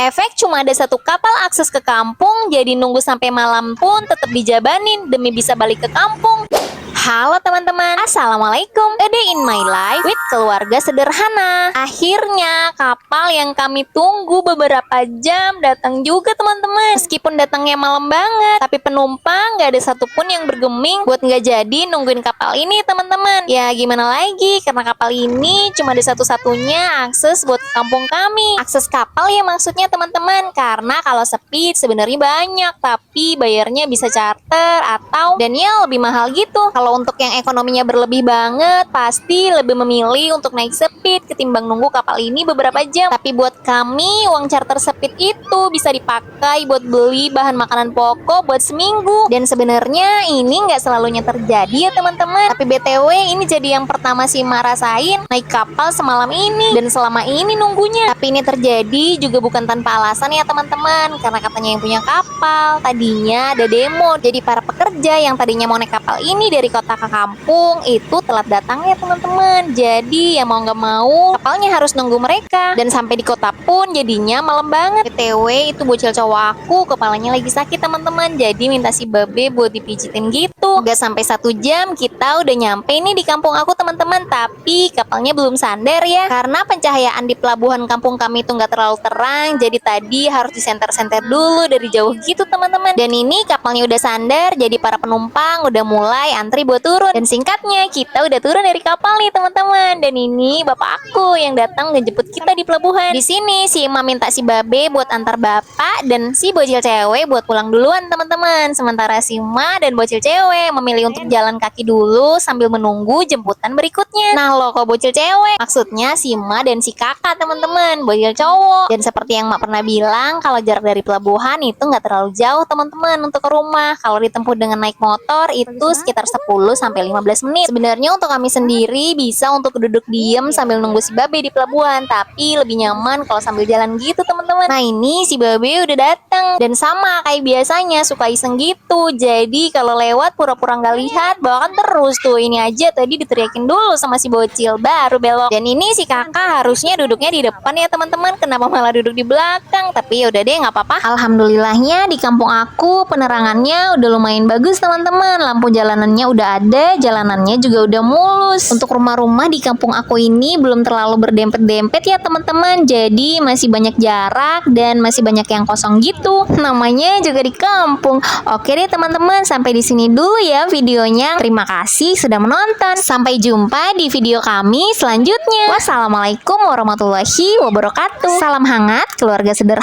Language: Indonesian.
Efek cuma ada satu kapal akses ke kampung, jadi nunggu sampai malam pun tetap dijabanin demi bisa balik ke kampung. Halo teman-teman, assalamualaikum. A day in my life with keluarga sederhana. Akhirnya kapal yang kami tunggu beberapa jam datang juga teman-teman. Meskipun datangnya malam banget, tapi penumpang gak ada satupun yang bergeming buat gak jadi nungguin kapal ini teman-teman. Ya gimana lagi, karena kapal ini cuma ada satu-satunya akses buat ke kampung kami. Akses kapal ya maksudnya teman-teman, karena kalau sepi sebenarnya banyak, tapi bayarnya bisa charter atau dan ya lebih mahal gitu. Kalau untuk yang ekonominya berlebih banget, pasti lebih memilih untuk naik speed ketimbang nunggu kapal ini beberapa jam. Tapi buat kami, uang charter speed itu bisa dipakai buat beli bahan makanan pokok buat seminggu. Dan sebenarnya ini nggak selalunya terjadi ya teman-teman. Tapi BTW ini jadi yang pertama sih rasain naik kapal semalam ini dan selama ini nunggunya. Tapi ini terjadi juga bukan tanpa alasan ya teman-teman. Karena katanya yang punya kapal tadinya ada demo. Jadi para pekerja yang tadinya mau naik kapal ini dari kota ke kampung itu telat datang ya teman-teman. Jadi ya mau nggak mau kapalnya harus nunggu mereka. Dan sampai di kota pun jadinya malam banget. BTW itu bocil cowok aku kepalanya lagi sakit teman-teman. Jadi minta si babe buat dipijitin gitu. Gak sampai 1 jam kita udah nyampe nih di kampung aku teman-teman. Tapi kapalnya belum sandar ya. Karena pencahayaan di pelabuhan kampung kami itu nggak terlalu terang. Jadi tadi harus disenter-senter dulu dari jauh gitu teman-teman. Dan ini kapalnya udah sandar. Jadi para penumpang udah mulai antri buat turun. Dan singkatnya kita udah turun dari kapal nih teman-teman. Dan ini bapak aku yang datang ngejemput kita di pelabuhan. Di sini si Ima minta si babe buat antar bapak dan si bocil cewek buat pulang duluan teman-teman. Sementara si Ima dan bocil cewek memilih untuk jalan kaki dulu sambil menunggu jemputan berikutnya. Nah lo kok bocil cewek? Maksudnya si Ima dan si kakak teman-teman, bocil cowok. Dan seperti yang Mak pernah bilang, kalau jarak dari pelabuhan itu nggak terlalu jauh teman-teman untuk ke rumah. Kalau ditempuh dengan naik motor itu sekitar 10-15 menit. Sebenarnya untuk kami sendiri bisa untuk duduk diem sambil nunggu si babe di pelabuhan, tapi lebih nyaman kalau sambil jalan gitu teman-teman. Nah ini si babe udah datang dan sama kayak biasanya suka iseng gitu. Jadi kalau lewat pura-pura nggak lihat, bawakan terus tuh. Ini aja tadi diteriakin dulu sama si bocil baru belok. Dan ini si kakak harusnya duduknya di depan ya teman-teman. Kenapa malah duduk di belakang? Tapi ya udah deh nggak apa-apa. Alhamdulillahnya di kampung aku penerangannya udah lumayan bagus teman-teman. Lampu jalanannya udah ada, jalanannya juga udah mulus. Untuk rumah-rumah di kampung aku ini belum terlalu berdempet-dempet ya teman-teman. Jadi masih banyak jarak dan masih banyak yang kosong gitu. Namanya juga di kampung. Oke deh teman-teman, sampai di sini dulu ya videonya. Terima kasih sudah menonton. Sampai jumpa di video kami selanjutnya. Wassalamualaikum warahmatullahi wabarakatuh. Salam hangat keluarga sederhana.